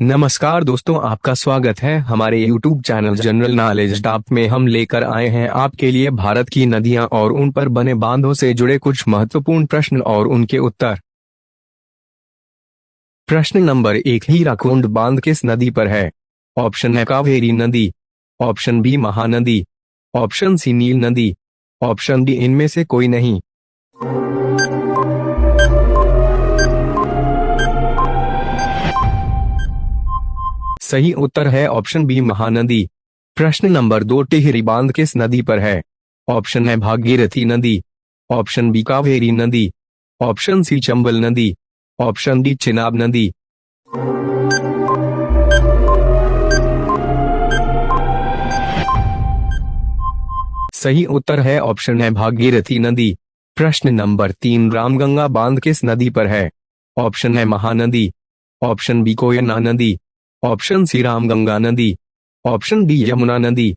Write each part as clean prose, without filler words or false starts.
नमस्कार दोस्तों, आपका स्वागत है हमारे YouTube channel general knowledge top में। हम लेकर आए हैं आपके लिए भारत की नदियां और उन पर बने बांधों से जुड़े कुछ महत्वपूर्ण प्रश्न और उनके उत्तर। प्रश्न नंबर 1, हीराकुंड बांध किस नदी पर है? ऑप्शन है कावेरी नदी, option B Mahanadi, option C नील नदी, ऑप्शन डी इनमें से कोई नहीं। सही उत्तर है ऑप्शन बी महानदी। प्रश्न नंबर 2, टिहरी बांध किस नदी पर है? ऑप्शन है भागीरथी नदी, ऑप्शन बी कावेरी नदी, ऑप्शन सी चंबल नदी, ऑप्शन डी चिनाब नदी। सही उत्तर है ऑप्शन है भागीरथी नदी। प्रश्न नंबर 3, रामगंगा बांध किस नदी पर है? ऑप्शन है महानदी, ऑप्शन बी कोयना नदी, ऑप्शन सी रामगंगा नदी, ऑप्शन डी यमुना नदी।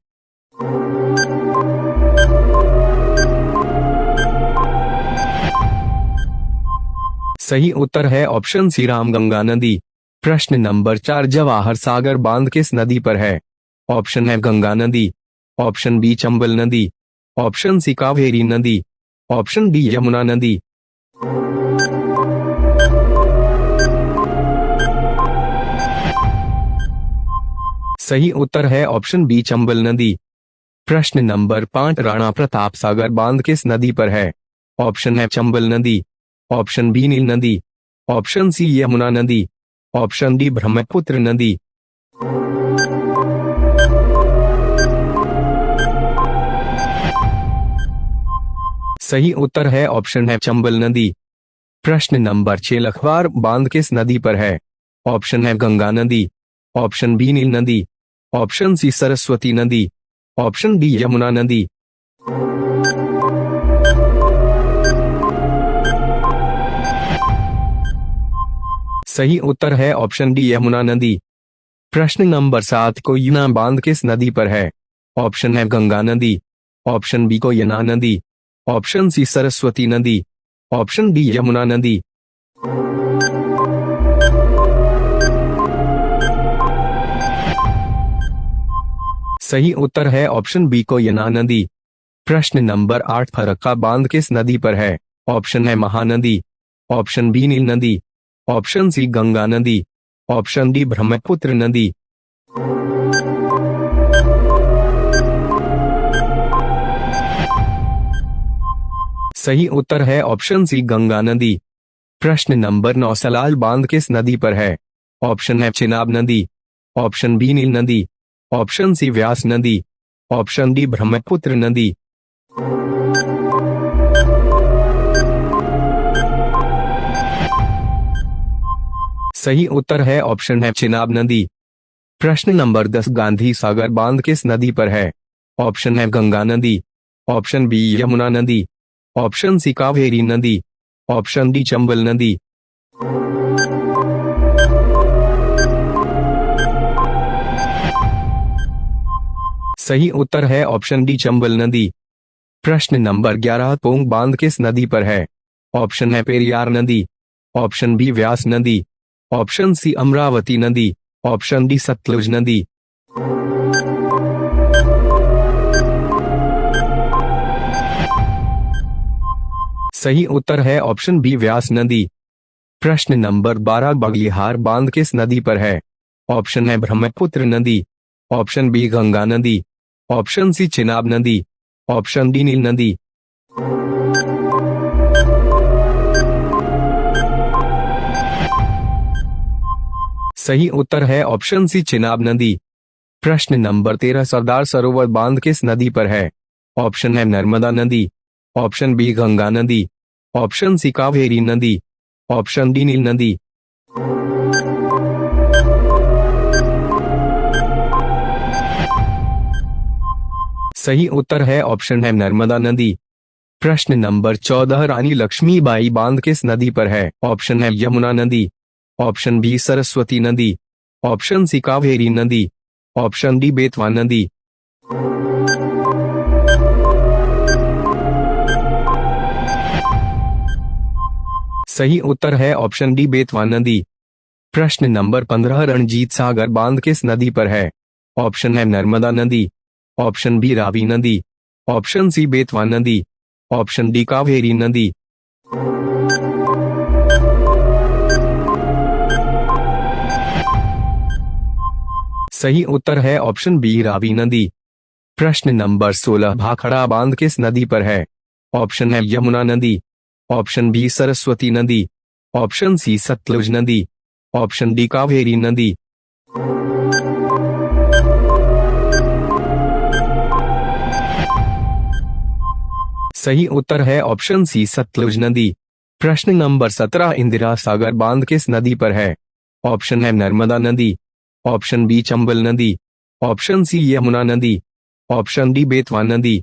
सही उत्तर है ऑप्शन सी रामगंगा नदी। प्रश्न नंबर 4, जवाहर सागर बांध किस नदी पर है? ऑप्शन है गंगा नदी, ऑप्शन बी चंबल नदी, ऑप्शन सी कावेरी नदी, ऑप्शन डी यमुना नदी। सही उत्तर है ऑप्शन बी चंबल नदी। प्रश्न नंबर 5, राणा प्रताप सागर बांध किस नदी पर है? ऑप्शन है चंबल नदी, ऑप्शन बी नील नदी, ऑप्शन सी यमुना नदी, ऑप्शन डी ब्रह्मपुत्र नदी। सही उत्तर है ऑप्शन है चंबल नदी। प्रश्न नंबर 6, लखवार बांध किस नदी पर है? ऑप्शन है गंगा नदी, ऑप्शन बी नील नदी, ऑप्शन सी सरस्वती नदी, ऑप्शन डी यमुना नदी। सही उत्तर है ऑप्शन डी यमुना नदी। प्रश्न नंबर 7, कोयना बांध किस नदी पर है? ऑप्शन है गंगा नदी, ऑप्शन बी कोयना नदी, ऑप्शन सी सरस्वती नदी, ऑप्शन डी यमुना नदी। सही उत्तर है ऑप्शन बी कोयना नदी। प्रश्न नंबर 8, फरक्का बांध किस नदी पर है? ऑप्शन है महानदी, ऑप्शन बी नील नदी, ऑप्शन सी गंगा नदी, ऑप्शन डी ब्रह्मपुत्र नदी। सही उत्तर है ऑप्शन सी गंगा नदी। प्रश्न नंबर 9, सलाल बांध किस नदी पर है? ऑप्शन है चिनाब नदी, ऑप्शन बी नील नदी, ऑप्शन सी व्यास नदी, ऑप्शन डी ब्रह्मपुत्र नदी। सही उत्तर है ऑप्शन है चिनाब नदी। प्रश्न नंबर 10, गांधी सागर बांध किस नदी पर है? ऑप्शन है गंगा नदी, ऑप्शन बी यमुना नदी, ऑप्शन सी कावेरी नदी, ऑप्शन डी चंबल नदी। सही उत्तर है ऑप्शन डी चंबल नदी। प्रश्न नंबर 11, पोंग बांध किस नदी पर है? ऑप्शन है पेरियार नदी, ऑप्शन बी व्यास नदी, ऑप्शन सी अमरावती नदी, ऑप्शन डी सतलुज नदी। सही उत्तर है ऑप्शन बी व्यास नदी। प्रश्न नंबर 12, बगलिहार बांध किस नदी पर है? ऑप्शन है ब्रह्मपुत्र नदी, ऑप्शन बी गंगा नदी, ऑप्शन सी चिनाब नदी, ऑप्शन डी नील नदी। सही उत्तर है ऑप्शन सी चिनाब नदी। प्रश्न नंबर 13, सरदार सरोवर बांध किस नदी पर है? ऑप्शन है नर्मदा नदी, ऑप्शन बी गंगा नदी, ऑप्शन सी कावेरी नदी, ऑप्शन डी नील नदी। सही उत्तर है ऑप्शन है नर्मदा नदी। प्रश्न नंबर 14, रानी लक्ष्मीबाई बांध किस नदी पर है? ऑप्शन है यमुना नदी, ऑप्शन बी सरस्वती नदी, ऑप्शन सी कावेरी नदी, ऑप्शन डी बेतवा नदी। सही उत्तर है ऑप्शन डी बेतवा नदी। प्रश्न नंबर 15 रणजीत सागर बांध किस नदी पर है? ऑप्शन है नर्मदा नदी, ऑप्शन बी रावी नदी, ऑप्शन सी बेतवा नदी, ऑप्शन डी कावेरी नदी। सही उत्तर है ऑप्शन बी रावी नदी। प्रश्न नंबर 16 भाखड़ा बांध किस नदी पर है? ऑप्शन है यमुना नदी, ऑप्शन बी सरस्वती नदी, ऑप्शन सी सतलुज नदी, ऑप्शन डी कावेरी नदी। सही उत्तर है ऑप्शन सी सतलुज नदी। प्रश्न नंबर 17 इंदिरा सागर बांध किस नदी पर है? ऑप्शन है नर्मदा नदी, ऑप्शन बी चंबल नदी, ऑप्शन सी यमुना नदी, ऑप्शन डी बेतवा नदी।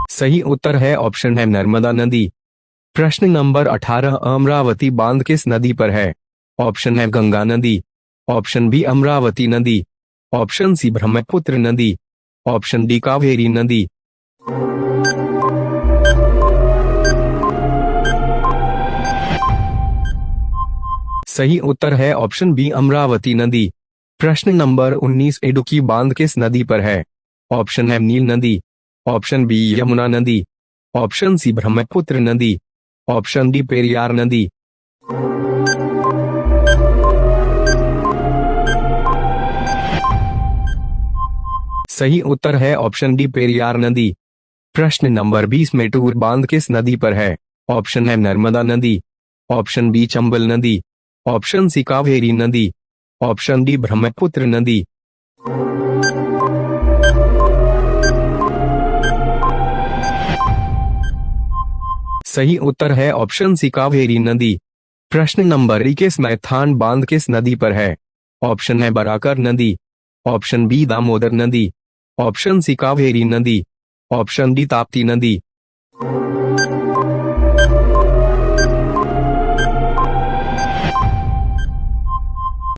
सही उत्तर है ऑप्शन है नर्मदा नदी। प्रश्न नंबर 18 अमरावती बांध किस नदी पर है? ऑप्शन है गंगा नदी, ऑप्शन बी अमरावती नदी, ऑप्शन सी ब्रह्मपुत्र नदी, ऑप्शन डी कावेरी नदी। सही उत्तर है ऑप्शन बी अमरावती नदी। प्रश्न नंबर 19 इडुक्की बांध किस नदी पर है? ऑप्शन है नील नदी, ऑप्शन बी यमुना नदी, ऑप्शन सी ब्रह्मपुत्र नदी, ऑप्शन डी पेरियार नदी। सही उत्तर है ऑप्शन डी पेरियार नदी। प्रश्न नंबर 20 मेटूर बांध किस नदी पर है? ऑप्शन है नर्मदा नदी, ऑप्शन बी चंबल नदी, ऑप्शन सी कावेरी नदी, ऑप्शन डी ब्रह्मपुत्र नदी। सही उत्तर है ऑप्शन सी कावेरी नदी। प्रश्न नंबर 21 मैथान बांध किस नदी पर है? ऑप्शन है बराकर नदी, ऑप्शन बी दामोदर नदी, ऑप्शन सी कावेरी नदी, ऑप्शन डी ताप्ती नदी।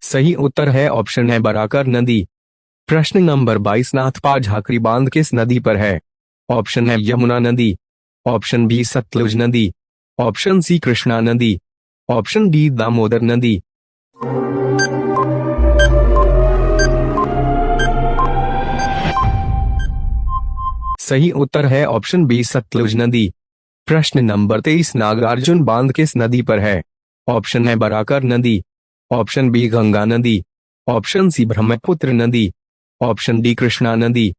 सही उत्तर है ऑप्शन है बराकर नदी। प्रश्न नंबर 22 नाथपा झाकरी बांध किस नदी पर है? ऑप्शन है यमुना नदी, ऑप्शन बी सतलुज नदी, ऑप्शन सी कृष्णा नदी, ऑप्शन डी दामोदर नदी। सही उत्तर है ऑप्शन बी सतलुज नदी। प्रश्न नंबर 23 नागार्जुन बांध किस नदी पर है? ऑप्शन है बराकर नदी, ऑप्शन बी गंगा नदी, ऑप्शन सी ब्रह्मपुत्र नदी, ऑप्शन डी कृष्णा नदी।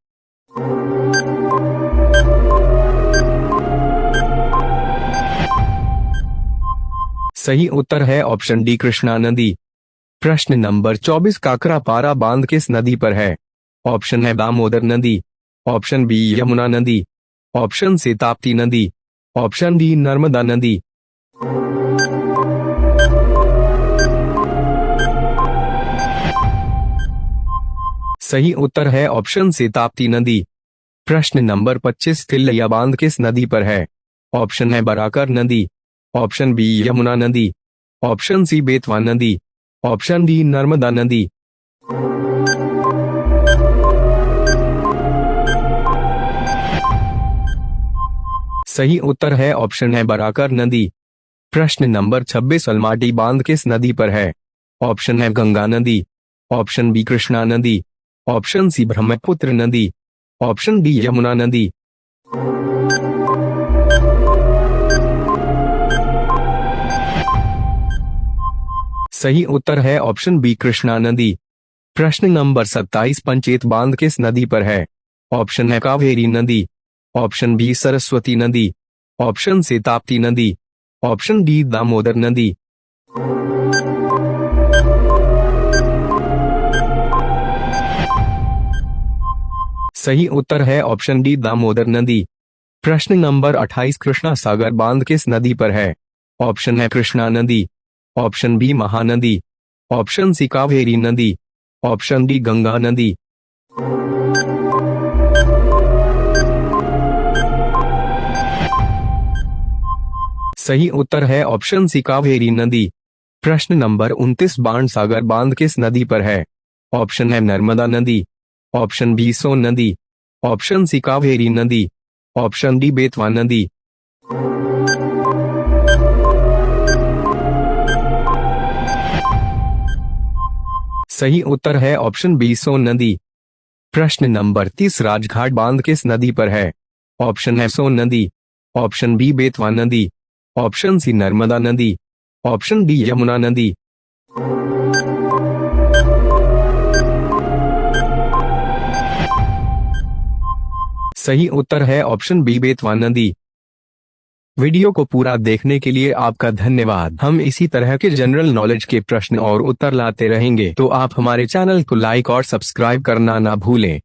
सही उत्तर है ऑप्शन डी कृष्णा नदी। प्रश्न नंबर 24 काकरापारा बांध किस नदी पर है? ऑप्शन है दामोदर नदी, ऑप्शन बी यमुना नदी, ऑप्शन सी ताप्ती नदी, ऑप्शन डी नर्मदा नदी। सही उत्तर है ऑप्शन सी ताप्ती नदी। प्रश्न नंबर 25 तिलैया बांध किस नदी पर है? ऑप्शन है बराकर नदी, ऑप्शन बी यमुना नदी, ऑप्शन सी बेतवा नदी, ऑप्शन डी नर्मदा नदी। सही उत्तर है ऑप्शन है बराकर नदी। प्रश्न नंबर 26 अलमाटी बांध किस नदी पर है? ऑप्शन है गंगा नदी, ऑप्शन बी कृष्णा नदी, ऑप्शन सी ब्रह्मपुत्र नदी, ऑप्शन डी यमुना नदी। सही उत्तर है ऑप्शन बी कृष्णा नदी। प्रश्न नंबर 27 पंचेत बांध किस नदी पर है? ऑप्शन है कावेरी नदी, ऑप्शन बी सरस्वती नदी, ऑप्शन सी ताप्ती नदी, ऑप्शन डी दामोदर नदी। सही उत्तर है ऑप्शन डी दामोदर नदी। प्रश्न नंबर 28 कृष्णा सागर बांध किस नदी पर है? ऑप्शन है कृष्णा नदी, option B Mahanadi, option C Kaveri नदी, ऑप्शन डी गंगा नदी। सही उत्तर है ऑप्शन सी कावेरी नदी। प्रश्न नंबर 29 बाणसागर बांध किस नदी पर है? ऑप्शन है नर्मदा नदी, ऑप्शन बी सोन नदी, ऑप्शन सी कावेरी नदी, ऑप्शन डी बेतवा नदी। सही उत्तर है ऑप्शन बी सोन नदी। प्रश्न नंबर 30 राजघाट बांध किस नदी पर है? ऑप्शन है सोन नदी, ऑप्शन बी बेतवा नदी, ऑप्शन सी नर्मदा नदी, ऑप्शन डी यमुना नदी। सही उत्तर है ऑप्शन बी बेतवा नदी। वीडियो को पूरा देखने के लिए आपका धन्यवाद। हम इसी तरह के जनरल नॉलेज के प्रश्न और उत्तर लाते रहेंगे, तो आप हमारे चैनल को लाइक और सब्सक्राइब करना ना भूलें।